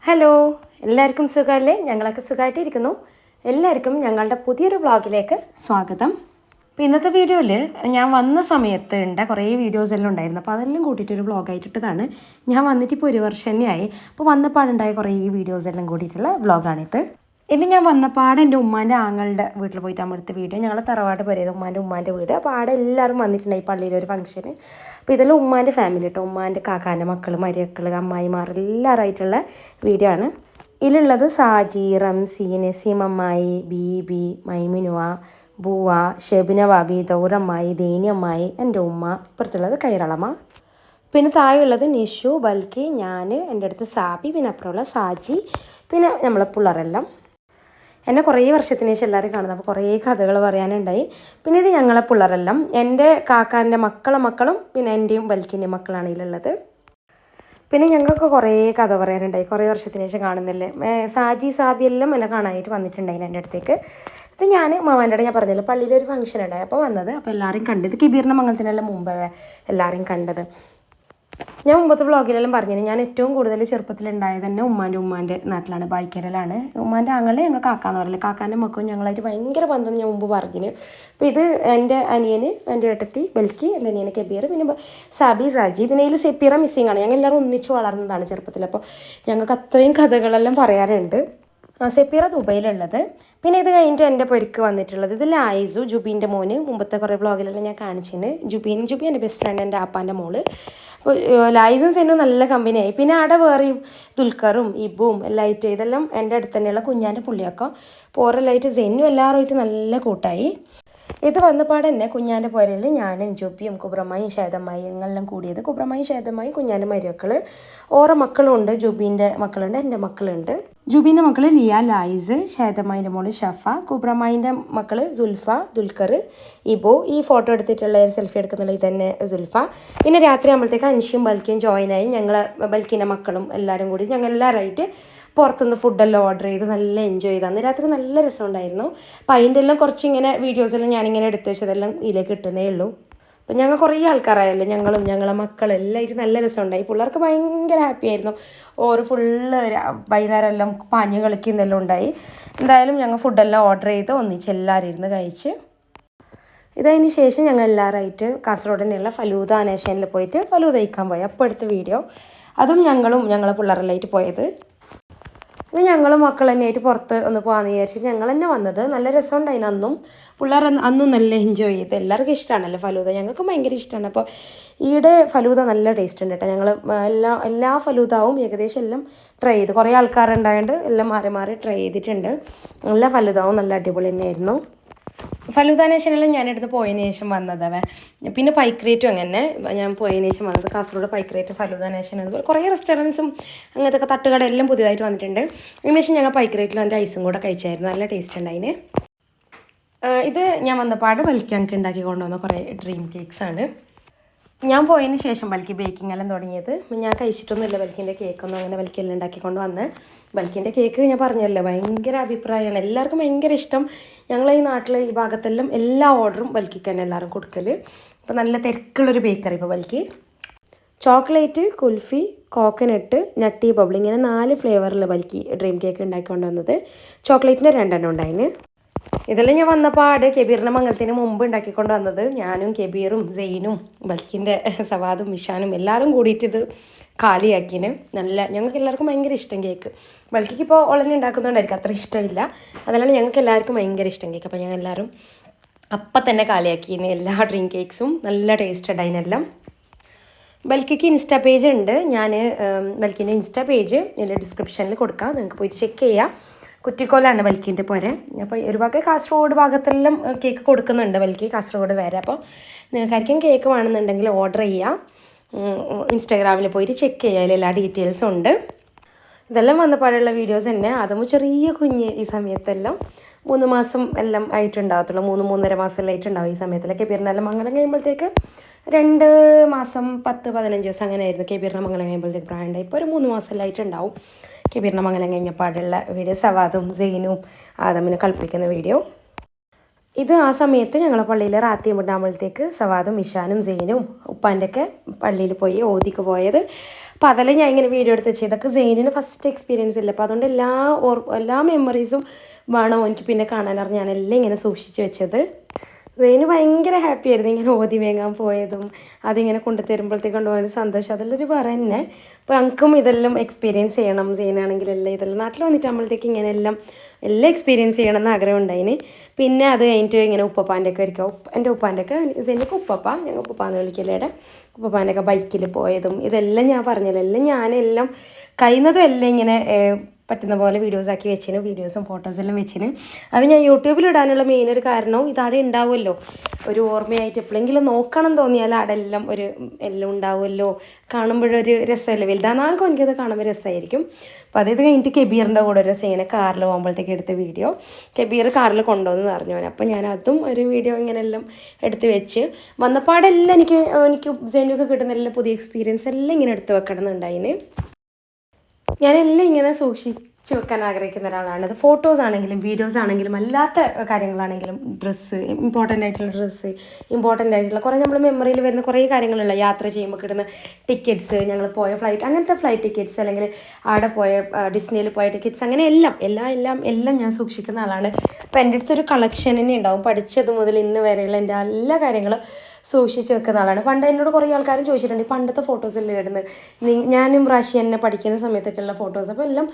Hello, എല്ലാവർക്കും സുഖമല്ലേ? ഞങ്ങളൊക്കെ സുഖമായിട്ടിരിക്കുന്നു. എല്ലാവർക്കും ഞങ്ങളുടെ പുതിയൊരു വ്ളോഗിലേക്ക് സ്വാഗതം. അപ്പോൾ ഇന്നത്തെ വീഡിയോയിൽ ഞാൻ വന്ന സമയത്ത് കുറേ വീഡിയോസ് എല്ലാം ഉണ്ടായിരുന്നു. അപ്പോൾ അതെല്ലാം കൂട്ടിയിട്ടൊരു വ്ളോഗായിട്ടിട്ടതാണ്. ഞാൻ വന്നിട്ട് ഇപ്പോൾ 1 വർഷം തന്നെയായി. അപ്പോൾ വന്നപ്പാടുണ്ടായ കുറേ വീഡിയോസ് എല്ലാം കൂടിയിട്ടുള്ള വ്ളോഗാണിത്. ഇനി ഞാൻ വന്നപ്പാട് എൻ്റെ ഉമ്മാൻ്റെ ആങ്ങളുടെ വീട്ടിൽ പോയിട്ട് അമ്മടുത്ത വീഡിയോ. ഞങ്ങൾ തറവാട് പോയത് ഉമ്മാൻ്റെ വീട്. അപ്പോൾ ആടെ എല്ലാവരും വന്നിട്ടുണ്ടായി പള്ളിയിലൊരു ഫംഗ്ഷന്. അപ്പോൾ ഇതെല്ലാം ഉമ്മാൻ്റെ ഫാമിലി കേട്ടോ. ഉമ്മാൻ്റെ കാക്കാൻ്റെ മക്കൾ, മരിയക്കൾ, അമ്മായിമാർ എല്ലാവരായിട്ടുള്ള വീഡിയോ ആണ്. ഇതിലുള്ളത് സാജി, റംസി, നസീമമ്മായി, ബീബി, മൈമിനുവ, ബൂവ, ഷെബിന ബാബി, ദൗറമ്മായി, ദേനിയമ്മായി, എൻ്റെ ഉമ്മ. ഇപ്പുറത്തുള്ളത് കൈറളമ്മ. പിന്നെ താഴെയുള്ളത് നിഷു, ബൽക്കി, ഞാൻ, എൻ്റെ അടുത്ത് സാബി, പിന്നെ അപ്പുറമുള്ള സാജി, പിന്നെ നമ്മളെ പിള്ളേരെല്ലാം. എന്നെ കുറേ വർഷത്തിന് ശേഷം എല്ലാവരും കാണുന്നത്. അപ്പോൾ കുറേ കഥകൾ പറയാനുണ്ടായി. പിന്നെ ഇത് ഞങ്ങളെ പിള്ളേരെല്ലാം എൻ്റെ കാക്കാൻ്റെ മക്കളും പിന്നെ എൻ്റെയും ബൽക്കിൻ്റെയും മക്കളാണ് ഇതിലുള്ളത്. പിന്നെ ഞങ്ങൾക്ക് കുറേ കഥ പറയാനുണ്ടായി. കുറേ വർഷത്തിന് ശേഷം കാണുന്നില്ലേ. സാബി എല്ലാം എന്നെ കാണാനായിട്ട് വന്നിട്ടുണ്ടായി എൻ്റെ അടുത്തേക്ക്. ഇത് ഞാൻ മാമാൻ്റെ അടുത്ത് ഞാൻ പറഞ്ഞില്ല പള്ളിയിലൊരു ഫംഗ്ഷൻ ഉണ്ടായി അപ്പോൾ വന്നത്. അപ്പോൾ എല്ലാവരും കണ്ടത് കിബീറിൻ്റെ മംഗലത്തിനെല്ലാം മുമ്പ് എല്ലാവരും കണ്ടത്. ഞാൻ മുമ്പത്തെ വ്ളോഗിലെല്ലാം പറഞ്ഞിരുന്നു ഞാൻ ഏറ്റവും കൂടുതൽ ചെറുപ്പത്തിലുണ്ടായത് തന്നെ ഉമ്മാൻ്റെ നാട്ടിലാണ്, ബായിക്കരയിലാണ്. ഉമ്മാൻ്റെ ആങ്ങളെ ഞങ്ങൾ കാക്കാന്ന് പറയില്ല. കാക്കാൻ്റെ മക്കളും ഞങ്ങളായിട്ട് ഭയങ്കര ബന്ധം ഞാൻ മുമ്പ് പറഞ്ഞിന്. അപ്പോൾ ഇത് എൻ്റെ അനിയന്, എൻ്റെ ഏട്ടത്തി ബൽക്കി, എൻ്റെ അനിയന് കബീർ, പിന്നെ സാബി, സാജി, പിന്നെ ഇതിൽ സെപ്പീറ മിസ്സിങ് ആണ്. ഞങ്ങൾ എല്ലാവരും ഒന്നിച്ച് വളർന്നതാണ് ചെറുപ്പത്തിൽ. അപ്പോൾ ഞങ്ങൾക്ക് അത്രയും കഥകളെല്ലാം പറയാറുണ്ട്. സെപ്പീറ ദുബൈയിലുള്ളത്. പിന്നെ ഇത് കഴിഞ്ഞിട്ട് എൻ്റെ പൊരിക്ക് വന്നിട്ടുള്ളത് ഇത് ലായിസു, ജുബീൻ്റെ മോന്. മുമ്പത്തെ കുറേ വ്ളോഗിലെല്ലാം ഞാൻ കാണിച്ചിന്. ജുബി എൻ്റെ ബെസ്റ്റ് ഫ്രണ്ട്, എൻ്റെ ആപ്പാൻ്റെ മോള്. അപ്പോൾ ലായിസും സെന്നും നല്ല കമ്പനിയായി. പിന്നെ അവിടെ വേറെയും ദുൽഖറും ഇബും എല്ലായിട്ട് ഇതെല്ലാം എൻ്റെ അടുത്ത് തന്നെയുള്ള കുഞ്ഞാൻ്റെ പുള്ളിയൊക്കെ. അപ്പോൾ ഓരെല്ലായിട്ട് സെന്നും എല്ലാവരുമായിട്ട് നല്ല കൂട്ടായി. ഇത് വന്നപാട് തന്നെ കുഞ്ഞാൻ്റെ പുരയിൽ ഞാനും ജുബിയും കുബ്രമായും ഷേദമ്മായി ഞങ്ങളെല്ലാം കൂടിയത്. കുബ്രമായും ഷേദമ്മായും കുഞ്ഞാൻ്റെ മരുമക്കൾ, ഓരോ മക്കളും ഉണ്ട്. ജുബീൻ്റെ മക്കളുണ്ട്, എൻ്റെ മക്കളുണ്ട്. ജുബീൻ്റെ മക്കൾ ലിയ, ലായിസ്, ഷേദമ്മായിൻ്റെ മോള് ഷഫ, കുബ്രമായിൻ്റെ മക്കൾ സുൽഫ, ദുൽഖർ, ഇബോ. ഈ ഫോട്ടോ എടുത്തിട്ടുള്ള സെൽഫി എടുക്കുന്നുള്ള ഇതന്നെ സുൽഫ. പിന്നെ രാത്രി ആകുമ്പോഴത്തേക്ക് അൻഷിയും ബൽക്കിയും ജോയിനായി. ഞങ്ങൾ ബൽക്കിൻ്റെ മക്കളും എല്ലാവരും കൂടി ഞങ്ങൾ എല്ലാവരുമായിട്ട് പുറത്തുനിന്ന് ഫുഡെല്ലാം ഓർഡർ ചെയ്ത് നല്ല എൻജോയ് ചെയ്ത് അന്ന് രാത്രി നല്ല രസമുണ്ടായിരുന്നു. അപ്പോൾ അതിൻ്റെ എല്ലാം കുറച്ച് ഇങ്ങനെ വീഡിയോസെല്ലാം ഞാനിങ്ങനെ എടുത്ത് വെച്ചതെല്ലാം ഇതിലേക്ക് കിട്ടുന്നേ ഉള്ളൂ. അപ്പം ഞങ്ങൾ കുറേ ആൾക്കാരായല്ലോ, ഞങ്ങളും ഞങ്ങളെ മക്കളും എല്ലായിട്ട് നല്ല രസമുണ്ടായി. പിള്ളേർക്ക് ഭയങ്കര ഹാപ്പി ആയിരുന്നു. ഓരോ ഫുള്ള് വൈകുന്നേരം എല്ലാം പാഞ്ഞ് കളിക്കുന്നതെല്ലാം ഉണ്ടായി. എന്തായാലും ഞങ്ങൾ ഫുഡെല്ലാം ഓർഡർ ചെയ്ത് ഒന്നിച്ച് എല്ലാവരും ഇരുന്ന് കഴിച്ച്. ഇതതിന് ശേഷം ഞങ്ങൾ എല്ലാവരുമായിട്ട് കാസർഗോഡ് തന്നെയുള്ള ഫലൂദ അനേഷനിൽ പോയിട്ട് ഫലൂദ കഴിക്കാൻ പോയി. അപ്പോൾ എടുത്ത വീഡിയോ അതും ഞങ്ങളെ പിള്ളേരെല്ലായിട്ട് പോയത്. ഇത് ഞങ്ങളും മക്കൾ തന്നെയായിട്ട് പുറത്ത് ഒന്ന് പോകാമെന്ന് വിചാരിച്ചിട്ട് ഞങ്ങൾ തന്നെ വന്നത്. നല്ല രസമുണ്ടായിന്. അന്നും പിള്ളേർ അന്നും നല്ല എൻജോയ് ചെയ്ത്. എല്ലാവർക്കും ഇഷ്ടമാണല്ലോ ഫലൂദ, ഞങ്ങൾക്ക് ഭയങ്കര ഇഷ്ടമാണ്. അപ്പോൾ ഈടെ ഫലൂദ നല്ല ടേസ്റ്റ് ഉണ്ട് കേട്ടോ. ഞങ്ങൾ എല്ലാ ഫലൂദാവും ഏകദേശം എല്ലാം ട്രൈ ചെയ്ത്. കുറേ ആൾക്കാരുണ്ടായതുകൊണ്ട് എല്ലാം മാറി മാറി ട്രൈ ചെയ്തിട്ടുണ്ട്. എല്ലാ ഫലൂദാവും നല്ല അടിപൊളി തന്നെയായിരുന്നു. ഫലൂദ നേഷനെല്ലാം ഞാനെടുത്ത് പോയതിന് ശേഷം വന്നതവേ. പിന്നെ പൈക്രേറ്റും അങ്ങനെ ഞാൻ പോയതിന് ശേഷം വന്നത്. കാസർഗോഡ് പൈക്രേറ്റ്, ഫലൂദ നേഷൻ, അതുപോലെ കുറേ റെസ്റ്റോറൻറ്റ്സും അങ്ങനത്തെ തട്ടുകട എല്ലാം പുതിയതായിട്ട് വന്നിട്ടുണ്ട്. അതിനുശേഷം ഞങ്ങൾ പൈക്രേറ്റിൽ അതിൻ്റെ ഐസും കൂടെ കഴിച്ചായിരുന്നു. നല്ല ടേസ്റ്റ് ഉണ്ടായിന്. ഇത് ഞാൻ വന്നപാട് ബൽക്കി ഞങ്ങൾക്ക് ഉണ്ടാക്കി കൊണ്ടുവന്ന കുറേ ഡ്രീം കേക്ക്സാണ്. ഞാൻ പോയതിന് ശേഷം ബൽക്കി ബേക്കിംഗ് എല്ലാം തുടങ്ങിയത്. ഞാൻ കഴിച്ചിട്ടൊന്നുമില്ല ബൽക്കിൻ്റെ കേക്കൊന്നും. അങ്ങനെ ബൽക്കിയെല്ലാം ഉണ്ടാക്കിക്കൊണ്ട് വന്ന്. ബൽക്കിൻ്റെ കേക്ക് ഞാൻ പറഞ്ഞല്ലോ ഭയങ്കര അഭിപ്രായമാണ്, എല്ലാവർക്കും ഭയങ്കര ഇഷ്ടം. ഞങ്ങളെ ഈ നാട്ടിൽ ഈ ഭാഗത്തെല്ലാം എല്ലാ ഓർഡറും ബൽക്കിക്ക് തന്നെ എല്ലാവരും കൊടുക്കൽ. അപ്പോൾ നല്ല തിരക്കുള്ളൊരു ബേക്കറി ഇപ്പോൾ ബൽക്കി. Chocolate, kulfi, coconut, nutty bubble, ഇങ്ങനെ 4 ഫ്ലേവറിൽ ബൽക്കി ഡ്രീം കേക്ക് ഉണ്ടാക്കിക്കൊണ്ട് വന്നത്. ചോക്ലേറ്റിൻ്റെ 2 എണ്ണം ഉണ്ടായിന്. ഇതെല്ലാം ഞാൻ വന്നപാട് കെബീറിൻ്റെ മംഗലത്തിന് മുമ്പ് ഉണ്ടാക്കിക്കൊണ്ട് വന്നത്. ഞാനും കെബീറും സെയിനും ബൽക്കിൻ്റെ സവാദും മിഷാനും എല്ലാവരും കൂടിയിട്ട് ഇത് കാലിയാക്കിന്. ഞങ്ങൾക്ക് എല്ലാവർക്കും ഭയങ്കര ഇഷ്ടം കേക്ക്. ബൽക്കിക്ക് ഇപ്പോൾ ഉടനെ ഉണ്ടാക്കുന്നതുകൊണ്ടായിരിക്കും അത്ര ഇഷ്ടമില്ല. അതല്ലാണ്ട് ഞങ്ങൾക്ക് എല്ലാവർക്കും ഭയങ്കര ഇഷ്ടം കേക്ക്. അപ്പോൾ ഞങ്ങൾ എല്ലാവരും അപ്പം തന്നെ കാലിയാക്കിന് എല്ലാ ഡ്രീം കേക്ക്സും. നല്ല ടേസ്റ്റ് ഉണ്ടായിനെല്ലാം. ബൽക്കിക്ക് ഇൻസ്റ്റാ പേജ് ഉണ്ട്. ഞാൻ ബൽക്കിൻ്റെ ഇൻസ്റ്റാ പേജ് ഇതിൽ ഡിസ്ക്രിപ്ഷനിൽ കൊടുക്കാം, നിങ്ങൾക്ക് പോയിട്ട് ചെക്ക് ചെയ്യാം. കുറ്റിക്കോലാണ് ബൽക്കിൻ്റെ പോരെ. അപ്പോൾ ഒരു ഭാഗം കാസർഗോഡ് ഭാഗത്തെല്ലാം കേക്ക് കൊടുക്കുന്നുണ്ട് ബൽക്കി, കാസർഗോഡ് വരെ. അപ്പോൾ നിങ്ങൾക്കായിരിക്കും കേക്ക് വേണമെന്നുണ്ടെങ്കിൽ ഓർഡർ ചെയ്യുക. ഇൻസ്റ്റാഗ്രാമിൽ പോയിട്ട് ചെക്ക് ചെയ്യുക, അതിൽ എല്ലാ ഡീറ്റെയിൽസും ഉണ്ട്. ഇതെല്ലാം വന്നപാടുള്ള വീഡിയോസ് തന്നെ. അതും ചെറിയ കുഞ്ഞ് ഈ സമയത്തെല്ലാം 3 മാസം എല്ലാം ആയിട്ടുണ്ടാകത്തുള്ളൂ. 3-3.5 മാസമെല്ലാം ആയിട്ടുണ്ടാവും ഈ സമയത്തെല്ലാം. കെബീറിനെല്ലാം മംഗലം കഴിയുമ്പോഴത്തേക്ക് 2 മാസം 10-15 ദിവസം അങ്ങനെ ആയിരുന്നു കെബീറിനെ മംഗലം കഴിയുമ്പോഴത്തേക്ക് പ്രായമുണ്ടായി. ഇപ്പോൾ ഒരു 3 മാസമെല്ലാം ആയിട്ടുണ്ടാവും കെബീറിനെ മംഗലം കഴിഞ്ഞപാടുള്ള വീഡിയോ. സവാദും സെയിനും ആദമിനെ കളിപ്പിക്കുന്ന വീഡിയോ. ഇത് ആ സമയത്ത് ഞങ്ങളെ പള്ളിയിൽ റാത്തി ഉണ്ടാകുമ്പോഴത്തേക്ക് സവാദും ഇഷാനും സെയിനും ഉപ്പാൻ്റെ ഒക്കെ പള്ളിയിൽ പോയി ഓതിക്ക് പോയത്. അപ്പോൾ അതിൽ ഞാൻ ഇങ്ങനെ വീഡിയോ എടുത്ത് വെച്ചത്. ഇതൊക്കെ സെയിനിന് ഫസ്റ്റ് എക്സ്പീരിയൻസ് ഇല്ല, അപ്പോൾ അതുകൊണ്ട് എല്ലാ മെമ്മറീസും വേണം എനിക്ക് പിന്നെ കാണാനറിഞ്ഞ് ഞാനെല്ലാം ഇങ്ങനെ സൂക്ഷിച്ച് വെച്ചത്. സെയിന് ഭയങ്കര ഹാപ്പി ആയിരുന്നു ഇങ്ങനെ ഓതി വേങ്ങാൻ പോയതും അതിങ്ങനെ കൊണ്ടുതരുമ്പോഴത്തേക്ക് കൊണ്ടുപോകാൻ സന്തോഷം, അതെല്ലൊരു വേറെ തന്നെ. അപ്പോൾ ഞങ്ങൾക്കും ഇതെല്ലാം എക്സ്പീരിയൻസ് ചെയ്യണം, സെയിനാണെങ്കിലെല്ലാം ഇതെല്ലാം നാട്ടിൽ വന്നിട്ട് നമ്മളത്തേക്ക് ഇങ്ങനെ എല്ലാം എക്സ്പീരിയൻസ് ചെയ്യണം എന്ന് ആഗ്രഹം ഉണ്ടായിന്. പിന്നെ അത് കഴിഞ്ഞിട്ട് ഇങ്ങനെ ഉപ്പപ്പാൻ്റെ ഒക്കെ ആയിരിക്കും, എൻ്റെ ഉപ്പാൻ്റെ ഒക്കെ സെയിനൊക്കെ ഉപ്പപ്പ, ഞങ്ങൾ ഉപ്പപ്പാന്ന് വിളിക്കല്ലേടെ, ഉപ്പപ്പാൻ്റെ ഒക്കെ ബൈക്കിൽ പോയതും ഇതെല്ലാം ഞാൻ പറഞ്ഞല്ലോ, എല്ലാം ഞാനെല്ലാം കഴിയുന്നതും എല്ലാം ഇങ്ങനെ പറ്റുന്ന പോലെ വീഡിയോസാക്കി വെച്ചിന്, വീഡിയോസും ഫോട്ടോസെല്ലാം വെച്ചിന്. അത് ഞാൻ യൂട്യൂബിൽ ഇടാനുള്ള മെയിൻ ഒരു കാരണവും ഇതാടെ ഉണ്ടാവുമല്ലോ, ഒരു ഓർമ്മയായിട്ട് എപ്പോഴെങ്കിലും നോക്കണം തോന്നിയാൽ അവിടെ എല്ലാം ഉണ്ടാവുമല്ലോ, കാണുമ്പോഴൊരു രസമല്ലേ, വലുതാനാൾക്കും എനിക്കത് കാണുമ്പോൾ രസമായിരിക്കും. അപ്പോൾ ഇത് കഴിഞ്ഞിട്ട് കെബീറിൻ്റെ കൂടെ ഒരു സീനെ കാറിൽ പോകുമ്പോഴത്തേക്ക് എടുത്ത വീഡിയോ, കെബീർ കാറിൽ കൊണ്ടുവന്ന് പറഞ്ഞു. അപ്പോൾ ഞാൻ അതും ഒരു വീഡിയോ ഇങ്ങനെ എല്ലാം എടുത്ത് വെച്ച് വന്നപ്പാടെല്ലാം എനിക്ക് സെയിനൊക്കെ കിട്ടുന്ന എല്ലാം പുതിയ എക്സ്പീരിയൻസ് എല്ലാം ഇങ്ങനെ എടുത്ത് വെക്കണം എന്നുണ്ടായിന്. ഞാനെല്ലാം ഇങ്ങനെ സൂക്ഷിച്ച് വെക്കാൻ ആഗ്രഹിക്കുന്ന ഒരാളാണ്. അത് ഫോട്ടോസ് ആണെങ്കിലും വീഡിയോസ് ആണെങ്കിലും അല്ലാത്ത കാര്യങ്ങളാണെങ്കിലും, ഡ്രസ്സ്, ഇമ്പോർട്ടൻ്റ് ആയിട്ടുള്ള ഡ്രസ്സ്, ഇമ്പോർട്ടൻ്റ് ആയിട്ടുള്ള കുറേ നമ്മൾ മെമ്മറിയിൽ വരുന്ന കുറേ കാര്യങ്ങളുള്ള യാത്ര ചെയ്യുമ്പോൾ കിട്ടുന്ന ടിക്കറ്റ്സ്, ഞങ്ങൾ പോയ ഫ്ലൈറ്റ്, അങ്ങനത്തെ ഫ്ലൈറ്റ് ടിക്കറ്റ്സ്, അല്ലെങ്കിൽ അവിടെ പോയ ഡിസ്നിയിൽ പോയ ടിക്കറ്റ്സ്, അങ്ങനെ എല്ലാം ഞാൻ സൂക്ഷിക്കുന്ന ആളാണ്. അപ്പോൾ എൻ്റെ അടുത്തൊരു കളക്ഷൻ തന്നെ ഉണ്ടാവും, പഠിച്ചത് മുതൽ ഇന്ന് വരെയുള്ള എൻ്റെ എല്ലാ കാര്യങ്ങളും സൂക്ഷിച്ച് വെക്കുന്ന ആളാണ്. പണ്ട് എന്നോട് കുറേ ആൾക്കാരും ചോദിച്ചിട്ടുണ്ട് പണ്ടത്തെ ഫോട്ടോസെല്ലാം ഇടുന്നത്, ഞാനും റാശി എന്നെ പഠിക്കുന്ന സമയത്തൊക്കെയുള്ള ഫോട്ടോസ്, അപ്പോൾ എല്ലാം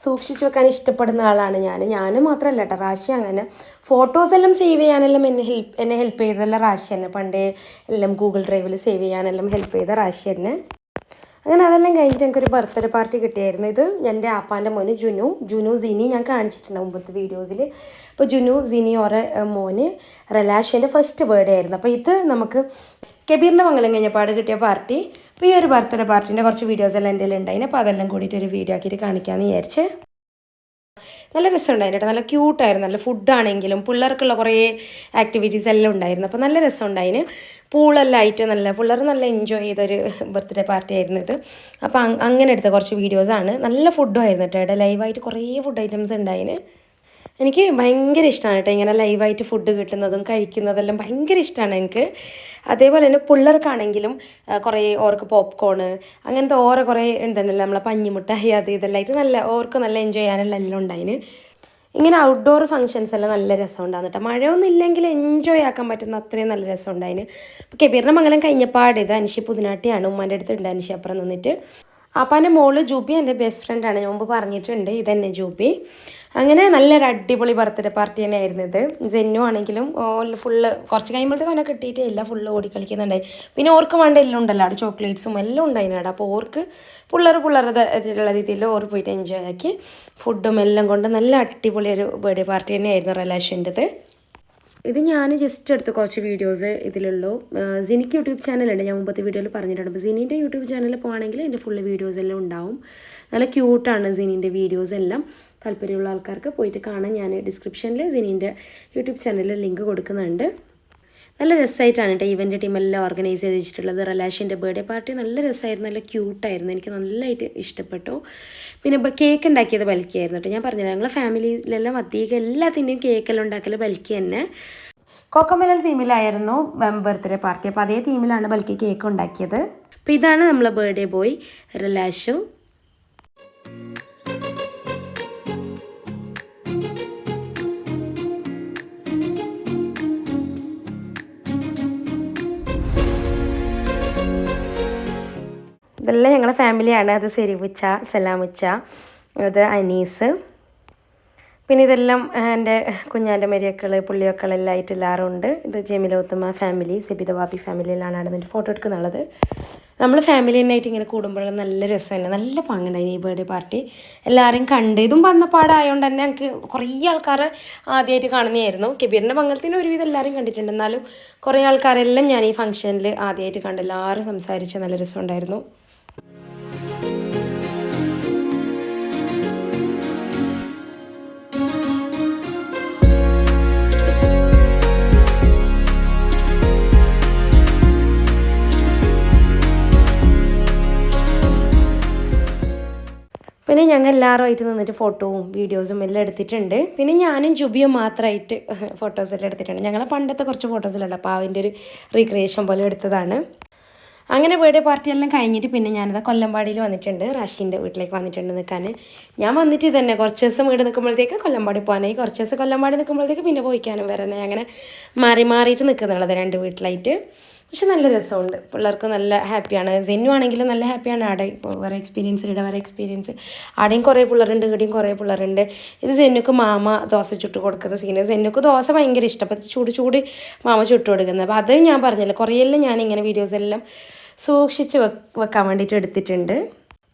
സൂക്ഷിച്ച് വെക്കാൻ ഇഷ്ടപ്പെടുന്ന ആളാണ് ഞാൻ മാത്രമല്ല കേട്ടോ, റാശി അങ്ങനെ ഫോട്ടോസ് എല്ലാം സേവ് ചെയ്യാനെല്ലാം എന്നെ ഹെൽപ്പ് ചെയ്തതെല്ലാം റാശി തന്നെ, പണ്ടേ എല്ലാം ഗൂഗിൾ ഡ്രൈവിൽ സേവ് ചെയ്യാനെല്ലാം ഹെൽപ്പ് ചെയ്ത റാശി തന്നെ. അങ്ങനെ അതെല്ലാം കഴിഞ്ഞിട്ട് എനിക്കൊരു ബർത്ത്ഡേ പാർട്ടി കിട്ടിയായിരുന്നു. ഇത് എൻ്റെ ആപ്പാൻ്റെ മോന് ജുനു സിനി ഞാൻ കാണിച്ചിട്ടുണ്ട് മുമ്പത്തെ വീഡിയോസിൽ. അപ്പോൾ ജുനു സിനി ഓരോ മോന് റലാഷിൻ്റെ ഫസ്റ്റ് ബർത്ത്ഡേ ആയിരുന്നു. അപ്പോൾ ഇത് നമുക്ക് കെബീറിൻ്റെ മംഗലം കഴിഞ്ഞപ്പാട് കിട്ടിയ പാർട്ടി. അപ്പോൾ ഈ ഒരു ബർത്ത്ഡേ പാർട്ടീൻ്റെ കുറച്ച് വീഡിയോസ് എല്ലാം എൻ്റെ ഉണ്ടായിന്, അപ്പോൾ അതെല്ലാം കൂടിയിട്ട് ഒരു വീഡിയോ ആക്കിയിട്ട് കാണിക്കാമെന്ന് വിചാരിച്ച്. നല്ല രസമുണ്ടായിരുന്നു കേട്ടോ, നല്ല ക്യൂട്ടായിരുന്നു, നല്ല ഫുഡാണെങ്കിലും പിള്ളേർക്കുള്ള കുറേ ആക്ടിവിറ്റീസ് എല്ലാം ഉണ്ടായിരുന്നു. അപ്പോൾ നല്ല രസമുണ്ടായിന്, പൂളെല്ലാം ആയിട്ട് പിള്ളേർ നല്ല എൻജോയ് ചെയ്തൊരു ബർത്ത്ഡേ പാർട്ടി ആയിരുന്നു ഇത്. അപ്പോൾ അങ്ങനെ എടുത്ത കുറച്ച് വീഡിയോസാണ്. നല്ല ഫുഡും ആയിരുന്നു കേട്ടോ, ഇവിടെ ലൈവായിട്ട് കുറേ ഫുഡ് ഐറ്റംസ് ഉണ്ടായിന്. എനിക്ക് ഭയങ്കര ഇഷ്ടമാണ് കേട്ടോ ഇങ്ങനെ ലൈവായിട്ട് ഫുഡ് കിട്ടുന്നതും കഴിക്കുന്നതെല്ലാം ഭയങ്കര ഇഷ്ടമാണ് എനിക്ക്. അതേപോലെ തന്നെ പിള്ളേർക്കാണെങ്കിലും കുറേ ഓർക്ക് പോപ്കോണ് അങ്ങനത്തെ കുറേ ഉണ്ടെന്നല്ല, നമ്മളെ പഞ്ഞിമുട്ടായി അത് ഇതെല്ലാം ആയിട്ട് ഓർക്ക് നല്ല എൻജോയ് ചെയ്യാനുള്ള എല്ലാം ഉണ്ടായിന്. ഇങ്ങനെ ഔട്ട്ഡോർ ഫങ്ഷൻസ് എല്ലാം നല്ല രസം ഉണ്ടാകുന്നു കേട്ടോ, മഴയൊന്നും ഇല്ലെങ്കിൽ എൻജോയ് ആക്കാൻ പറ്റുന്ന അത്രയും നല്ല രസം ഉണ്ടായിന്. അപ്പോൾ കെബീറിൻ്റെ മംഗലം കഴിഞ്ഞപ്പാട് ഇത് അനിഷി പുതിനാട്ടിയാണ്, ഉമ്മാൻ്റെ അടുത്തുണ്ട് അനിഷി അപ്പുറം നിന്നിട്ട്. അപ്പാൻ്റെ മോള് ജൂബി എൻ്റെ ബെസ്റ്റ് ഫ്രണ്ടാണ്, ഞാൻ മുമ്പ് പറഞ്ഞിട്ടുണ്ട്, ഇതന്നെ ജൂബി. അങ്ങനെ നല്ലൊരു അടിപൊളി ബർത്ത്ഡേ പാർട്ടി തന്നെ ആയിരുന്നു ഇത്. ജെന്നു ആണെങ്കിലും ഫുള്ള് കുറച്ച് കഴിയുമ്പോഴത്തേക്കും അവനെ കിട്ടിയിട്ടേ ഇല്ല, ഫുള്ള് ഓടിക്കളിക്കുന്നുണ്ടായി. പിന്നെ ഓർക്ക് വേണ്ട എല്ലാം ഉണ്ടല്ലോ അവിടെ, ചോക്ലേറ്റ്സും എല്ലാം ഉണ്ടായിരുന്നു അവിടെ. അപ്പോൾ ഓർക്ക് പിള്ളേരുടെ രീതിയിൽ ഓർ പോയിട്ട് എൻജോയ് ആക്കി, ഫുഡും എല്ലാം കൊണ്ട് നല്ല അടിപൊളി ഒരു ബർത്ത്ഡേ പാർട്ടി തന്നെയായിരുന്നു റിലാഷൻ്റെത്. ഇത് ഞാൻ ജസ്റ്റ് എടുത്ത് കുറച്ച് വീഡിയോസ് ഇതിലുള്ളൂ. സിനിക്ക് യൂട്യൂബ് ചാനലുണ്ട്, ഞാൻ മുമ്പത്തെ വീഡിയോയിൽ പറഞ്ഞിട്ടുണ്ട്. അപ്പോൾ സിനീൻ്റെ യൂട്യൂബ് ചാനലിൽ പോകുകയാണെങ്കിൽ എൻ്റെ ഫുള്ള് വീഡിയോസ് എല്ലാം ഉണ്ടാവും. നല്ല ക്യൂട്ടാണ് സിനീൻ്റെ വീഡിയോസ് എല്ലാം. താല്പര്യമുള്ള ആൾക്കാർക്ക് പോയിട്ട് കാണാൻ ഞാൻ ഡിസ്ക്രിപ്ഷനിൽ സിനീൻ്റെ യൂട്യൂബ് ചാനലിൽ ലിങ്ക് കൊടുക്കുന്നുണ്ട്. നല്ല രസമായിട്ടാണ് കേട്ടോ ഇവൻ്റെ ടീമെല്ലാം ഓർഗനൈസ് ചെയ്ത് വെച്ചിട്ടുള്ളത്. റിലാഷിൻ്റെ ബർത്ത്ഡേ പാർട്ടി നല്ല രസമായിരുന്നു, നല്ല ക്യൂട്ടായിരുന്നു, എനിക്ക് നല്ലതായിട്ട് ഇഷ്ടപ്പെട്ടു. പിന്നെ കേക്ക് ഉണ്ടാക്കിയത് ബൽക്കിയായിരുന്നു കേട്ടോ, ഞാൻ പറഞ്ഞില്ല ഞങ്ങളെ ഫാമിലിയിലെല്ലാം അധികം എല്ലാത്തിൻ്റെയും കേക്കെല്ലാം ഉണ്ടാക്കൽ ബൽക്കി തന്നെ. കോക്കോമെലൺ തീമിലായിരുന്നു ബർത്ത്ഡേ പാർട്ടി, അപ്പോൾ അതേ തീമിലാണ് ബൽക്കി കേക്ക് ഉണ്ടാക്കിയത്. അപ്പോൾ ഇതാണ് നമ്മളെ ബർത്ത്ഡേ ബോയ് റിലാഷു. ഇതെല്ലാം ഞങ്ങളുടെ ഫാമിലിയാണ്. അത് സെരിവുച്ച, സലാമുച്ച, അത് അനീസ്, പിന്നെ ഇതെല്ലാം എൻ്റെ കുഞ്ഞാൻ്റെ മരിയക്കൾ പുള്ളിയൊക്കളെല്ലാം ആയിട്ട് എല്ലാവരും ഉണ്ട്. ഇത് ജമീലോത്തമ ഫാമിലി, സെബിത ബാബി ഫാമിലിയിലാണ് നടന്നിട്ട് ഫോട്ടോ എടുക്കുന്നുള്ളത്. നമ്മൾ ഫാമിലി തന്നെയായിട്ട് ഇങ്ങനെ കൂടുമ്പോൾ നല്ല രസമാണ്, നല്ല പാങ്ങുണ്ടായിരുന്നു ഈ ബർത്ത്ഡേ പാർട്ടി. എല്ലാവരെയും കണ്ട് ഇതും വന്നപ്പാടായതുകൊണ്ട് തന്നെ ഞങ്ങൾക്ക് കുറേ ആൾക്കാർ ആദ്യമായിട്ട് കാണുന്നതായിരുന്നു. കെബീറിൻ്റെ മംഗലത്തിന് ഒരുവിധം എല്ലാവരും കണ്ടിട്ടുണ്ട്, എന്നാലും കുറേ ആൾക്കാരെല്ലാം ഞാൻ ഈ ഫംഗ്ഷനിൽ ആദ്യമായിട്ട് കണ്ട്, എല്ലാവരും സംസാരിച്ച് നല്ല രസമുണ്ടായിരുന്നു. പിന്നെ ഞങ്ങൾ എല്ലാവരുമായിട്ട് നിന്നിട്ട് ഫോട്ടോവും വീഡിയോസും എല്ലാം എടുത്തിട്ടുണ്ട്. പിന്നെ ഞാനും ജുബിയും മാത്രമായിട്ട് ഫോട്ടോസെല്ലാം എടുത്തിട്ടുണ്ട്. ഞങ്ങളെ പണ്ടത്തെ കുറച്ച് ഫോട്ടോസിലുണ്ട്, അപ്പോൾ അതിൻ്റെ ഒരു റീക്രിയേഷൻ പോലെ എടുത്തതാണ്. അങ്ങനെ ബർത്ത്ഡേ പാർട്ടി എല്ലാം കഴിഞ്ഞിട്ട് പിന്നെ ഞാനിത് കൊല്ലമ്പാടിയിൽ വന്നിട്ടുണ്ട്. റാഷിൻ്റെ വീട്ടിലേക്ക് വന്നിട്ടുണ്ട് നിൽക്കാൻ. ഞാൻ വന്നിട്ട് തന്നെ കുറച്ച് ദിവസം വീട് നിൽക്കുമ്പോഴത്തേക്ക് കൊല്ലമ്പാടി പോകാനായി, കുറച്ച് ദിവസം കൊല്ലമ്പാടി നിൽക്കുമ്പോഴത്തേക്ക് പിന്നെ പോയിക്കാനും വരാനായി, അങ്ങനെ മാറിയിട്ട് നിൽക്കുന്നുള്ളത് 2 വീട്ടിലായിട്ട്. പക്ഷെ നല്ല രസമുണ്ട്, പിള്ളേർക്ക് നല്ല ഹാപ്പിയാണ്. സെന്നു ആണെങ്കിലും നല്ല ഹാപ്പിയാണ്. അവിടെ ഇപ്പോൾ വേറെ എക്സ്പീരിയൻസ്, ഇവിടെ വേറെ എക്സ്പീരിയൻസ്. ആടെയും കുറേ പിള്ളേരുണ്ട്, ഇവിടെയും കുറേ പിള്ളേരുണ്ട്. ഇത് സെന്നുക്ക് മാമ ദോശ ചുട്ട് കൊടുക്കുന്ന സീന്. സെന്നുക്ക് ദോശ ഭയങ്കര ഇഷ്ടം, അപ്പോൾ ചൂട് മാമ ചുട്ട് കൊടുക്കുന്നത്. അപ്പോൾ അത് ഞാൻ പറഞ്ഞില്ല, കുറേയെല്ലാം ഞാനിങ്ങനെ വീഡിയോസ് എല്ലാം സൂക്ഷിച്ച് വെക്കാൻ വേണ്ടിയിട്ട് എടുത്തിട്ടുണ്ട്.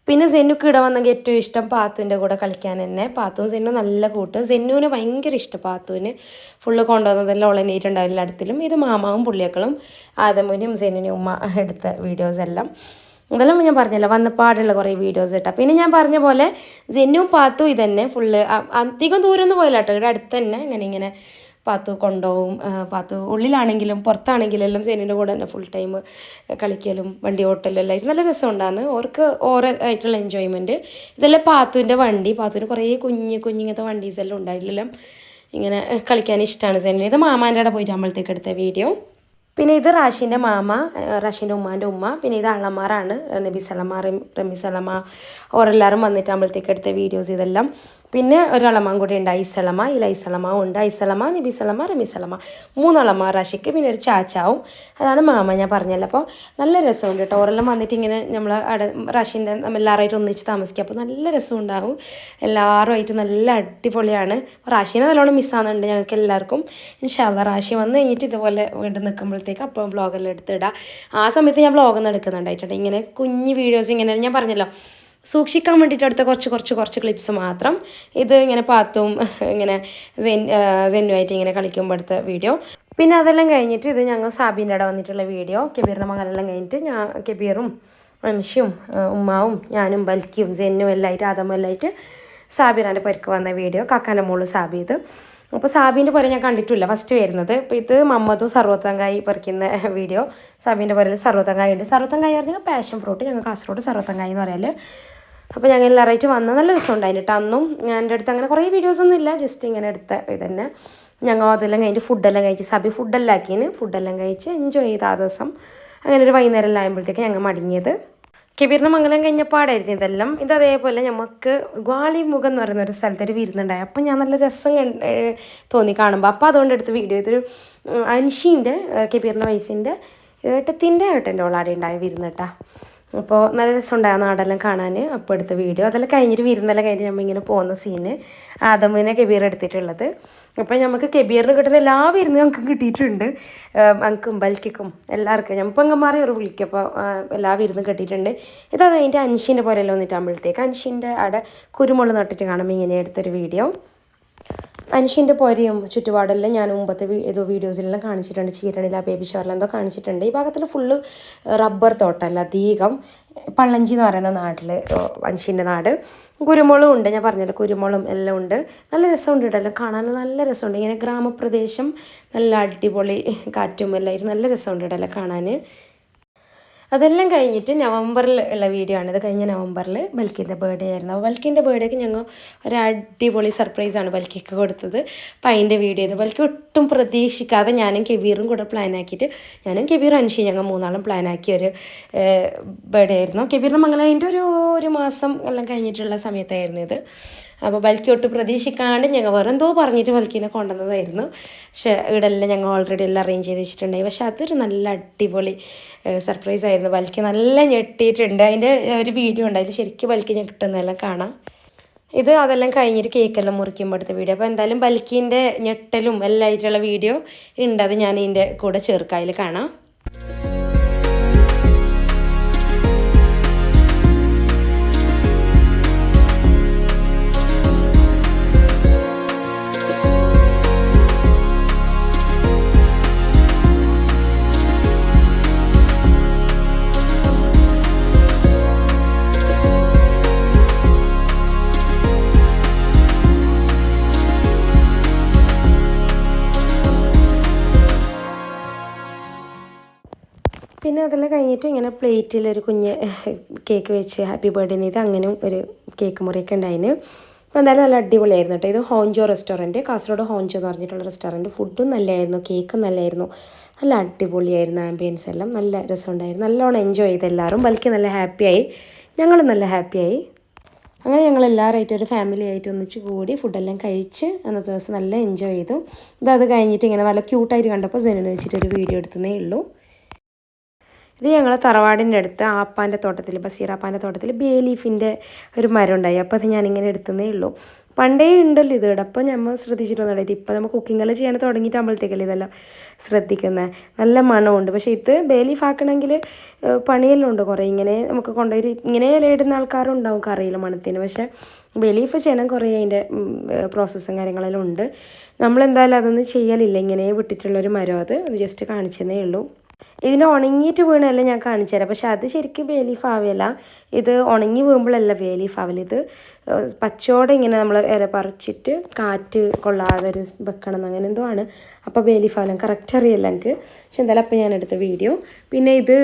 പിന്നെ സെന്നുക്ക് ഇവിടെ വന്നെങ്കിൽ ഏറ്റവും ഇഷ്ടം പാത്തുവിൻ്റെ കൂടെ കളിക്കാൻ തന്നെ. പാത്തുവും സെന്നു നല്ല കൂട്ട്. സെന്നുവിന് ഭയങ്കര ഇഷ്ടം പാത്തുവിന്. ഫുള്ള് കൊണ്ടുവന്നതെല്ലാം ഉളനീട്ടുണ്ടാവും എല്ലായിടത്തിലും. ഇത് മാമാവും പുള്ളിയക്കളും ആദമുനും സെന്നിനും ഉമ്മ എടുത്ത വീഡിയോസ് എല്ലാം. ഇതെല്ലാം ഞാൻ പറഞ്ഞല്ലോ വന്നപ്പാടുള്ള കുറേ വീഡിയോസ് ഇട്ടാൽ. പിന്നെ ഞാൻ പറഞ്ഞ പോലെ സെന്നും പാത്തും ഇതന്നെ ഫുള്ള് അധികം ദൂരമൊന്നും പോയില്ല കേട്ടോ, ഇവിടെ അടുത്ത് തന്നെ ഇങ്ങനെ പാത്തു കൊണ്ടുപോകും. പാത്തു ഉള്ളിലാണെങ്കിലും പുറത്താണെങ്കിലും എല്ലാം സെന്നിൻ്റെ കൂടെ തന്നെ ഫുൾ ടൈം കളിക്കലും വണ്ടി ഓട്ടലും എല്ലാം ആയിട്ട് നല്ല രസമുണ്ടാകുന്നു. അവർക്ക് ഓരോ ആയിട്ടുള്ള എൻജോയ്മെൻറ്റ്. ഇതെല്ലാം പാത്തുവിൻ്റെ വണ്ടി. പാത്തുവിന് കുറേ കുഞ്ഞിങ്ങനത്തെ വണ്ടീസ് എല്ലാം ഉണ്ടായില്ലെല്ലാം ഇങ്ങനെ കളിക്കാൻ ഇഷ്ടമാണ് സെന്നിന്. ഇത് മാമാൻ്റെ അവിടെ പോയിട്ട് നമ്മളത്തേക്ക് എടുത്ത വീഡിയോ. പിന്നെ ഇത് റാഷിൻ്റെ മാമ, റാഷിൻ്റെ ഉമ്മാൻ്റെ ഉമ്മ. പിന്നെ ഇത് അള്ളമാരാണ്, നബിസലമ, റമിസലമ, ഓരെല്ലാവരും വന്നിട്ട് നമ്മളത്തേക്ക് എടുത്ത വീഡിയോസ് ഇതെല്ലാം. പിന്നെ ഒരളമാൻ കൂടി ഉണ്ട്, ഐസളമ. ഈ ഐസളമ ഉണ്ട്, ഐസളമ, നബിസലമ, റമിസലമ, 3 അളമ റാഷിക്ക്. പിന്നെ ഒരു ചാച്ചാവും, അതാണ് മാമ ഞാൻ പറഞ്ഞല്ലോ. അപ്പോൾ നല്ല രസമുണ്ട് കേട്ടോ. ഓരെല്ലാം വന്നിട്ട് ഇങ്ങനെ നമ്മൾ അവിടെ റാഷിൻ്റെ എല്ലാവരുമായിട്ട് ഒന്നിച്ച് താമസിക്കുക. അപ്പോൾ നല്ല രസമുണ്ടാകും, എല്ലാവരുമായിട്ട് നല്ല അടിപൊളിയാണ്. റാഷിനെ നല്ലോണം മിസ്സാകുന്നുണ്ട് ഞങ്ങൾക്ക് എല്ലാവർക്കും. ഇൻഷാ അല്ലാഹ് റാഷി വന്ന് കഴിഞ്ഞിട്ട് ഇതുപോലെ വീണ്ടും നിൽക്കുമ്പോഴത്തേക്ക് അപ്പോൾ വ്ളോഗെല്ലാം എടുത്തിടുക. ആ സമയത്ത് ഞാൻ വ്ളോഗൊന്നും എടുക്കുന്നുണ്ടായിട്ടുണ്ട്. ഇങ്ങനെ കുഞ്ഞ് വീഡിയോസ് ഇങ്ങനെ ഞാൻ പറഞ്ഞല്ലോ സൂക്ഷിക്കാൻ വേണ്ടിയിട്ട് എടുത്ത കുറച്ച് ക്ലിപ്സ് മാത്രം. ഇത് ഇങ്ങനെ പാത്തും ഇങ്ങനെ സെന്നുമായിട്ട് ഇങ്ങനെ കളിക്കുമ്പോൾ എടുത്ത വീഡിയോ. പിന്നെ അതെല്ലാം കഴിഞ്ഞിട്ട് ഇത് ഞങ്ങൾ സാബീൻ്റെ അവിടെ വന്നിട്ടുള്ള വീഡിയോ. കബീറിൻ്റെ മകളെല്ലാം കഴിഞ്ഞിട്ട് കബീറും മനുഷ്യും ഉമ്മാവും ഞാനും ബൽക്കിയും സെന്നും എല്ലായിട്ട് ആദമും എല്ലായിട്ട് സാബിറാൻ്റെ പരിക്ക് വന്ന വീഡിയോ. കാക്കാൻ്റെ മോള് സാബി. ഇത് അപ്പോൾ സാബീൻ്റെ പോലെ ഞാൻ കണ്ടിട്ടില്ല ഫസ്റ്റ് വരുന്നത്. അപ്പോൾ ഇത് മമ്മദും സർവത്തങ്കായി പറിക്കുന്ന വീഡിയോ. സാബീൻ്റെ പോലെ സർവത്തങ്കായി ഉണ്ട്. സർവത്തങ്കായി പറഞ്ഞാൽ പാഷൻ ഫ്രൂട്ട്, ഞങ്ങൾ കാസർഗോഡ് സർവത്തങ്കായി എന്ന് പറയൽ. അപ്പോൾ ഞങ്ങൾ എല്ലാവരുമായിട്ട് വന്ന നല്ല രസം ഉണ്ടായിട്ട്. അന്നും ഞാൻ എൻ്റെ അടുത്ത് അങ്ങനെ കുറേ വീഡിയോസൊന്നും ഇല്ല, ജസ്റ്റ് ഇങ്ങനെ എടുത്ത ഇതന്നെ. ഞങ്ങൾ അതെല്ലാം കഴിഞ്ഞിട്ട് ഫുഡെല്ലാം കഴിച്ച് സാബി ഫുഡെല്ലാം ആക്കിന്. ഫുഡെല്ലാം കഴിച്ച് എൻജോയ് ചെയ്ത് ആ ദിവസം. അങ്ങനെ ഒരു വൈകുന്നേരം എല്ലാം ആകുമ്പോഴത്തേക്ക് ഞങ്ങൾ മടങ്ങിയത്. കബീറിന് മംഗലം കഴിഞ്ഞപ്പാടായിരുന്നു ഇതെല്ലാം. ഇത് അതേപോലെ നമുക്ക് ഗ്വാളിമുഖം എന്ന് പറയുന്ന ഒരു സ്ഥലത്തൊരു വിരുന്നുണ്ടായി. അപ്പം ഞാൻ നല്ല രസം തോന്നി കാണുമ്പോൾ. അപ്പോൾ അതുകൊണ്ട് എടുത്ത വീഡിയോ. ഇതൊരു അൻഷീൻ്റെ കബീറിൻ്റെ വൈഫിൻ്റെ ഏട്ടൻ്റെ ഓളാടെ ഉണ്ടായ വിരുന്ന് കേട്ടോ. അപ്പോൾ നല്ല രസമുണ്ടായിരുന്നു നാടെല്ലാം കാണാൻ. അപ്പോൾ എടുത്ത വീഡിയോ. അതെല്ലാം കഴിഞ്ഞിട്ട് വിരുന്നെല്ലാം കഴിഞ്ഞിട്ട് നമ്മൾ ഇങ്ങനെ പോകുന്ന സീന് ആദമിനെ കബീർ എടുത്തിട്ടുള്ളത്. അപ്പോൾ നമുക്ക് കബീറിന് കിട്ടുന്ന എല്ലാ വിരുന്നും നമുക്ക് കിട്ടിയിട്ടുണ്ട്. അങ്കും ബൽക്കിക്കും എല്ലാവർക്കും ഞാൻ പെങ്ങന്മാരെ ഒരു വിളിക്കും. അപ്പോൾ എല്ലാ വിരുന്നും കിട്ടിയിട്ടുണ്ട്. ഇതത് അതിൻ്റെ അൻഷീൻ്റെ പോലെല്ലാം വന്നിട്ടാകുമ്പോഴത്തേക്ക് അൻഷീൻ്റെ അവിടെ കുരുമുളക് നട്ടിട്ട് കാണുമ്പോൾ ഇങ്ങനെ എടുത്തൊരു വീഡിയോ. അൻഷീൻ്റെ പൊരയും ചുറ്റുപാടെല്ലാം ഞാൻ മുമ്പത്തെ വീഡിയോസിലെല്ലാം കാണിച്ചിട്ടുണ്ട്. ചീരണില ബേബി ഷവറിൽ എന്തോ കാണിച്ചിട്ടുണ്ട്. ഈ ഭാഗത്തിൽ ഫുള്ള് റബ്ബർ തോട്ടമല്ല അധികം. പള്ളഞ്ചി എന്ന് പറയുന്ന നാട്ടിൽ അൻഷീൻ്റെ നാട്. കുരുമുളകും ഉണ്ട്, ഞാൻ പറഞ്ഞല്ലോ കുരുമുളകും എല്ലാം ഉണ്ട്. നല്ല രസമുണ്ട് കേട്ടോ, എല്ലാം കാണാൻ നല്ല രസമുണ്ട്. ഇങ്ങനെ ഗ്രാമപ്രദേശം, നല്ല അടിപൊളി കാറ്റും എല്ലായിട്ട് നല്ല രസമുണ്ട് കേട്ടോ എല്ലാം കാണാൻ. അതെല്ലാം കഴിഞ്ഞിട്ട് നവംബറിൽ ഉള്ള വീഡിയോ ആണ്. ഇത് കഴിഞ്ഞ നവംബറിൽ ബൽക്കിൻ്റെ ബർത്ത്ഡേ ആയിരുന്നു. അപ്പോൾ ബൽക്കിൻ്റെ ബർത്ത്ഡേക്ക് ഞങ്ങൾ ഒരു അടിപൊളി സർപ്രൈസാണ് ബൽക്കിക്ക് കൊടുത്തത്. അപ്പോൾ അതിൻ്റെ വീഡിയോ ഇത് ബൽക്ക് ഒട്ടും പ്രതീക്ഷിക്കാതെ ഞാനും കബീറും കൂടെ പ്ലാൻ ആക്കിയിട്ട്, ഞാനും കബീർ അൻഷി ഞങ്ങൾ 3 പ്ലാൻ ആക്കിയ ഒരു ബർത്ത്ഡേ ആയിരുന്നു. കബീറിൻ്റെ മംഗലത്തിൻ്റെ ഒരു മാസം എല്ലാം കഴിഞ്ഞിട്ടുള്ള സമയത്തായിരുന്നു ഇത്. അപ്പോൾ ബൽക്കി ഒട്ട് പ്രതീക്ഷിക്കാണ്ട് ഞങ്ങൾ വേറെ എന്തോ പറഞ്ഞിട്ട് ബൽക്കിനെ കൊണ്ടുവന്നതായിരുന്നു. പക്ഷേ ഇവിടെ എല്ലാം ഞങ്ങൾ ഓൾറെഡി എല്ലാം അറേഞ്ച് ചെയ്ത് വെച്ചിട്ടുണ്ടായി. പക്ഷെ അതൊരു നല്ല അടിപൊളി സർപ്രൈസ് ആയിരുന്നു. ബൽക്കി നല്ല ഞെട്ടിയിട്ടുണ്ട്. അതിൻ്റെ ഒരു വീഡിയോ ഉണ്ട്, അതിൽ ശരിക്കും ബൽക്കി ഞെട്ടുന്നതെല്ലാം കാണാം. ഇത് അതെല്ലാം കഴിഞ്ഞിട്ട് കേക്കെല്ലാം മുറിക്കുമ്പോൾ എടുത്ത വീഡിയോ. അപ്പോൾ എന്തായാലും ബൽക്കിൻ്റെ ഞെട്ടലും എല്ലാം ആയിട്ടുള്ള വീഡിയോ ഉണ്ട്, അത് ഞാൻ ഇതിൻ്റെ കൂടെ ചേർക്കാം, അതിൽ കാണാം. പിന്നെ അതെല്ലാം കഴിഞ്ഞിട്ട് ഇങ്ങനെ പ്ലേറ്റിൽ ഒരു കുഞ്ഞ് കേക്ക് വെച്ച് ഹാപ്പി ബർത്ത്ഡേ ചെയ്ത് അങ്ങനെയും ഒരു കേക്ക് മുറിയൊക്കെ ഉണ്ടായിന്. അപ്പോൾ എന്തായാലും നല്ല അടിപൊളിയായിരുന്നു കേട്ടോ. ഇത് ഹോഞ്ചോ റെസ്റ്റോറൻറ്റ്, കാസർഗോഡ് ഹോഞ്ചോ എന്ന് പറഞ്ഞിട്ടുള്ള റെസ്റ്റോറൻറ്റ്. ഫുഡും നല്ലതായിരുന്നു, കേക്കും നല്ലതായിരുന്നു, നല്ല അടിപൊളിയായിരുന്നു. ആംബിയൻസ് എല്ലാം നല്ല രസമുണ്ടായിരുന്നു. നല്ലോണം എൻജോയ് ചെയ്ത് എല്ലാവരും, ബൽക്കി നല്ല ഹാപ്പിയായി, ഞങ്ങളും നല്ല ഹാപ്പിയായി. അങ്ങനെ ഞങ്ങൾ എല്ലാവരുമായിട്ട് ഒരു ഫാമിലി ആയിട്ട് ഒന്നിച്ച് കൂടി ഫുഡെല്ലാം കഴിച്ച് അന്നത്തെ ദിവസം നല്ല എൻജോയ് ചെയ്തു. അത് കഴിഞ്ഞിട്ട് ഇങ്ങനെ നല്ല ക്യൂട്ടായിട്ട് കണ്ടപ്പോൾ സെനിന് വെച്ചിട്ട് ഒരു വീഡിയോ എടുത്തതേ ഉള്ളൂ. ഇത് ഞങ്ങളെ തറവാടിൻ്റെ അടുത്ത് ആപ്പാൻ്റെ തോട്ടത്തിൽ, ബസീറാപ്പാൻ്റെ തോട്ടത്തിൽ ബേ ലീഫിൻ്റെ ഒരു മരം ഉണ്ടായി. അപ്പോൾ അത് ഞാനിങ്ങനെ എടുത്തതേ ഉള്ളൂ. പണ്ടേ ഉണ്ടല്ലോ ഇത് ഇവിടെ. അപ്പോൾ നമ്മൾ ശ്രദ്ധിച്ചിട്ടൊന്നും ഇപ്പോൾ നമ്മൾ കുക്കിങ്ങെല്ലാം ചെയ്യാൻ തുടങ്ങിയിട്ടാകുമ്പോഴത്തേക്കല്ലേ ഇതെല്ലാം ശ്രദ്ധിക്കുന്നത്. നല്ല മണമുണ്ട്. പക്ഷേ ഇത് ബേ ലീഫ് ആക്കണമെങ്കിൽ പണിയെല്ലാം ഉണ്ട് കുറേ. ഇങ്ങനെ നമുക്ക് കൊണ്ടുപോയി ഇങ്ങനെ ഇലയിടുന്ന ആൾക്കാരും ഉണ്ടാവും കറിയില്ല മണത്തിന്. പക്ഷേ ബേ ലീഫ് ചെയ്യണം കുറേ അതിൻ്റെ പ്രോസസ്സും കാര്യങ്ങളെല്ലാം ഉണ്ട്. നമ്മളെന്തായാലും അതൊന്നും ചെയ്യലില്ല. ഇങ്ങനെ വിട്ടിട്ടുള്ളൊരു മരം അത് ജസ്റ്റ് കാണിച്ചതേ ഉള്ളൂ. ഇതിന് ഉണങ്ങിയിട്ട് വീണല്ല ഞാൻ കാണിച്ചു തരാം. പക്ഷെ അത് ശരിക്കും ബേ ലീഫ് ആവില്ല. ഇത് ഉണങ്ങി വീഴുമ്പോഴല്ല ബേ ലീഫ് ആവില്ല. ഇത് പച്ചയോടെ ഇങ്ങനെ നമ്മൾ ഇല പറിച്ചിട്ട് കാറ്റ് കൊള്ളാതെ ഒരു വെക്കണം അങ്ങനെ എന്തോ ആണ്. അപ്പോൾ ബേ ലീഫ് ആവില്ല, കറക്റ്റ് അറിയില്ല എനിക്ക്. പക്ഷെ എന്തായാലും അപ്പം ഞാൻ എടുത്ത വീഡിയോ. പിന്നെ ഇത്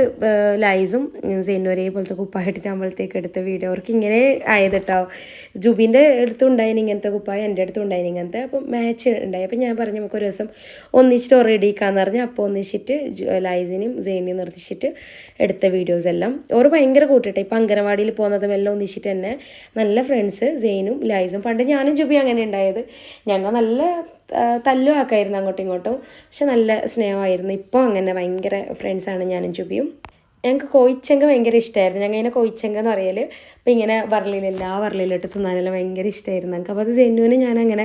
ലൈസും സെയിനും ഒരേപോലത്തെ കുപ്പായിട്ടിട്ടാകുമ്പോഴത്തേക്ക് എടുത്ത വീഡിയോ. അവർക്ക് ഇങ്ങനെ ആയത് കേട്ടോ. ജുബിൻ്റെ അടുത്തുണ്ടായിന് ഇങ്ങനത്തെ കുപ്പായ, എൻ്റെ അടുത്തുണ്ടായിന് ഇങ്ങനത്തെ. അപ്പോൾ മാച്ച് ഉണ്ടായി. അപ്പോൾ ഞാൻ പറഞ്ഞു നമുക്ക് ഒരു ദിവസം ഒന്നിച്ചിട്ട് റെഡിക്കാന്ന് പറഞ്ഞു. അപ്പോൾ ഒന്നിച്ചിട്ട് ലൈസിനും സെയിനും നിർത്തിച്ചിട്ട് എടുത്ത വീഡിയോസ് എല്ലാം. ഓർ ഭയങ്കര കൂട്ടിട്ടെ. ഇപ്പം അംഗനവാടിയിൽ പോകുന്നതും എല്ലാം ഒന്നിച്ചിട്ട് തന്നെ നല്ല ഫ്രണ്ട്സ് സെയിനും ലൈസും. പണ്ട് ഞാനും ജുബി അങ്ങനെ ഉണ്ടായത്. ഞങ്ങൾ നല്ല തല്ലും ആക്കായിരുന്നു അങ്ങോട്ടും ഇങ്ങോട്ടും. പക്ഷെ നല്ല സ്നേഹമായിരുന്നു. ഇപ്പോൾ അങ്ങനെ ഭയങ്കര ഫ്രണ്ട്സാണ് ഞാനും ജുബിയും. ഞങ്ങൾക്ക് കോഴിച്ചങ്ക ഭയങ്കര ഇഷ്ടമായിരുന്നു. ഞങ്ങൾ ഇങ്ങനെ കോഴിച്ചങ്ക എന്ന് പറയൽ. അപ്പോൾ ഇങ്ങനെ വറലിലെല്ലാം ആ വറലിലിട്ട് തിന്നാനെല്ലാം ഭയങ്കര ഇഷ്ടമായിരുന്നു ഞങ്ങൾക്ക്. അപ്പോൾ അത് സെന്നുവിന് ഞാനങ്ങനെ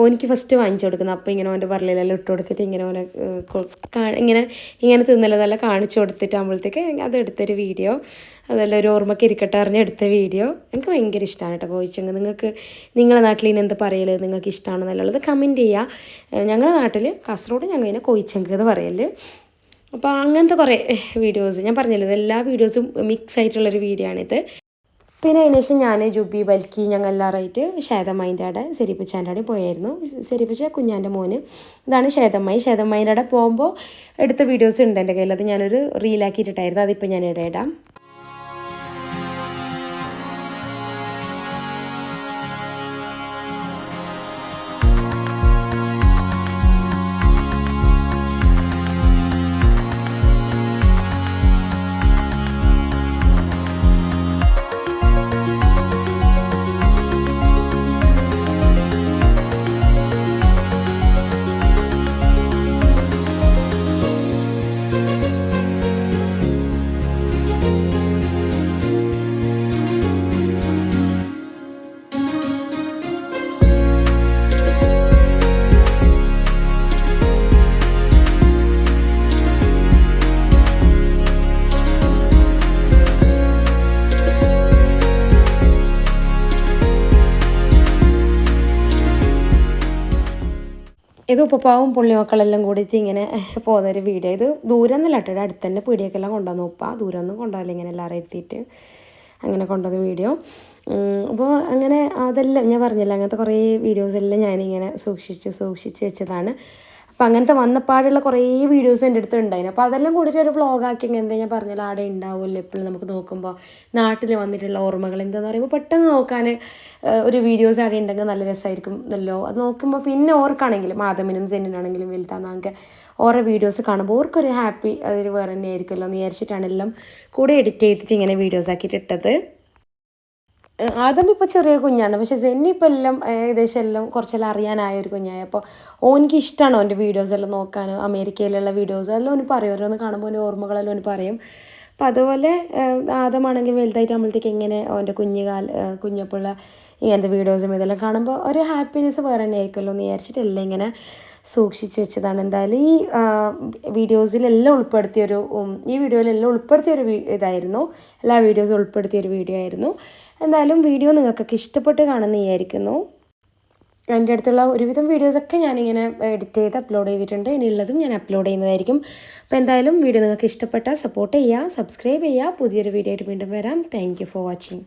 ഓനിക്ക് ഫസ്റ്റ് വാങ്ങിച്ചു കൊടുക്കുന്നത്. അപ്പോൾ ഇങ്ങനെ ഓൻ്റെ വറലിലെല്ലാം ഇട്ട് കൊടുത്തിട്ട് ഇങ്ങനെ ഓനെ ഇങ്ങനെ തിന്നലെല്ലാം കാണിച്ചു കൊടുത്തിട്ടാകുമ്പോഴത്തേക്ക് അത് എടുത്തൊരു വീഡിയോ. അതെല്ലാം ഒരു ഓർമ്മയ്ക്ക് ഇരിക്കട്ടെ അറിഞ്ഞ് എടുത്ത വീഡിയോ. എനിക്ക് ഭയങ്കര ഇഷ്ടമാണ് കേട്ടോ കോഴിച്ചങ്ക. നിങ്ങൾക്ക് നിങ്ങളുടെ നാട്ടിൽ ഇനി എന്ത് പറയൽ നിങ്ങൾക്ക് ഇഷ്ടമാണെന്നുള്ളത് കമൻറ്റ് ചെയ്യുക. ഞങ്ങളുടെ നാട്ടിൽ കാസർഗോഡ് ഞങ്ങൾ ഇങ്ങനെ കോഴിച്ചങ്ക എന്ന് പറയൽ. അപ്പോൾ അങ്ങനത്തെ കുറേ വീഡിയോസ് ഞാൻ പറഞ്ഞല്ലോ, എല്ലാ വീഡിയോസും മിക്സ് ആയിട്ടുള്ളൊരു വീഡിയോ ആണിത്. പിന്നെ അതിന് ശേഷം ഞാൻ ജുബി ബൽക്കി ഞങ്ങൾ എല്ലാവരുമായിട്ട് ശേതമ്മേൻ്റെ അവിടെ സെരിപ്പിച്ചാൻ്റെ അവിടെ പോയായിരുന്നു. സെരിപ്പിച്ച കുഞ്ഞാൻ്റെ മോന് ഇതാണ് ശേതമ്മായി. ശേതമ്മേൻ്റെ അവിടെ പോകുമ്പോൾ എടുത്ത വീഡിയോസ് ഉണ്ട് എൻ്റെ കയ്യിൽ. അത് ഞാനൊരു റീലാക്കിയിട്ടിട്ടായിരുന്നു. അതിപ്പോൾ ഞാൻ ഇടാം. ഇത് ഉപ്പപ്പാവും പുള്ളിമക്കളെല്ലാം കൂടിയിട്ട് ഇങ്ങനെ പോകുന്നൊരു വീഡിയോ. ഇത് ദൂരം എന്നല്ല കേട്ടോ, അടുത്ത് തന്നെ പീടിയൊക്കെല്ലാം കൊണ്ടുവന്നു. ഉപ്പ ദൂരമൊന്നും കൊണ്ടുപോകില്ല, ഇങ്ങനെ എല്ലാവരും എത്തിയിട്ട് അങ്ങനെ കൊണ്ടുവന്ന വീഡിയോ. അപ്പോൾ അങ്ങനെ അതെല്ലാം ഞാൻ പറഞ്ഞില്ല, അങ്ങനത്തെ കുറേ വീഡിയോസ് എല്ലാം ഞാനിങ്ങനെ സൂക്ഷിച്ച് വെച്ചതാണ്. അപ്പോൾ അങ്ങനത്തെ വന്നപ്പാടുള്ള കുറേ വീഡിയോസ് എൻ്റെ അടുത്ത് ഉണ്ടായിരുന്നു. അപ്പോൾ അതെല്ലാം കൂടിയിട്ട് ഒരു വ്ളോഗാക്കി എന്താ ഞാൻ പറഞ്ഞാൽ ആടെ ഉണ്ടാവുമല്ലോ എപ്പോഴും നമുക്ക് നോക്കുമ്പോൾ നാട്ടിൽ വന്നിട്ടുള്ള ഓർമ്മകൾ എന്താണെന്ന് പറയുമ്പോൾ പെട്ടെന്ന് നോക്കാൻ ഒരു വീഡിയോസ് ആടെ ഉണ്ടെങ്കിൽ നല്ല രസമായിരിക്കും നല്ലോ. അത് നോക്കുമ്പോൾ പിന്നെ ഓർക്കാണെങ്കിലും ആദമിനും സെന്നിനാണെങ്കിലും വലുതാന്നൊക്കെ ഓരോ വീഡിയോസ് കാണുമ്പോൾ ഓർക്കൊരു ഹാപ്പി അതൊരു വേറെ തന്നെ ആയിരിക്കുമല്ലോ എന്ന് വിചാരിച്ചിട്ടാണ് എല്ലാം കൂടെ എഡിറ്റ് ചെയ്തിട്ട് ഇങ്ങനെ വീഡിയോസ് ആക്കിയിട്ട് ഇട്ടത്. ആദം ഇപ്പോൾ ചെറിയ കുഞ്ഞാണ്, പക്ഷേ സെന്നി ഇപ്പോൾ എല്ലാം ഏകദേശം എല്ലാം കുറച്ചെല്ലാം അറിയാനായ ഒരു കുഞ്ഞായി. അപ്പോൾ ഓനിക്ക് ഇഷ്ടമാണ് ഓൻ്റെ വീഡിയോസ് എല്ലാം നോക്കാൻ. അമേരിക്കയിലുള്ള വീഡിയോസ് എല്ലാം ഓന് പറയും, ഓരോന്ന് കാണുമ്പോൾ ഓൻ്റെ ഓർമ്മകളെല്ലാം ഓന് പറയും. അപ്പോൾ അതുപോലെ ആദമാണെങ്കിൽ വലുതായിട്ട് ആകുമ്പോഴത്തേക്ക് എങ്ങനെ ഓൻ്റെ കുഞ്ഞപ്പുള്ള ഇങ്ങനത്തെ വീഡിയോസും ഇതെല്ലാം കാണുമ്പോൾ ഒരു ഹാപ്പിനെസ് വേറെ തന്നെ ആയിരിക്കുമല്ലോ എന്ന് വിചാരിച്ചിട്ടെല്ലാം ഇങ്ങനെ സൂക്ഷിച്ച് വെച്ചതാണ്. എന്തായാലും ഈ വീഡിയോസിലെല്ലാം ഉൾപ്പെടുത്തിയൊരു ഈ വീഡിയോയിലെല്ലാം ഉൾപ്പെടുത്തിയൊരു ഇതായിരുന്നു, എല്ലാ വീഡിയോസും ഉൾപ്പെടുത്തിയൊരു വീഡിയോ ആയിരുന്നു. എന്തായാലും വീഡിയോ നിങ്ങൾക്കൊക്കെ ഇഷ്ടപ്പെട്ട് കാണുമെന്ന് വിചാരിക്കുന്നു. എൻ്റെ അടുത്തുള്ള ഒരുവിധം വീഡിയോസൊക്കെ ഞാനിങ്ങനെ എഡിറ്റ് ചെയ്ത് അപ്ലോഡ് ചെയ്തിട്ടുണ്ട്. ഇനിയുള്ളതും ഞാൻ അപ്ലോഡ് ചെയ്യുന്നതായിരിക്കും. അപ്പോൾ എന്തായാലും വീഡിയോ നിങ്ങൾക്ക് ഇഷ്ടപ്പെട്ടാൽ സപ്പോർട്ട് ചെയ്യുക, സബ്സ്ക്രൈബ് ചെയ്യുക. പുതിയൊരു വീഡിയോ ആയിട്ട് വീണ്ടും വരാം. Thank you for watching.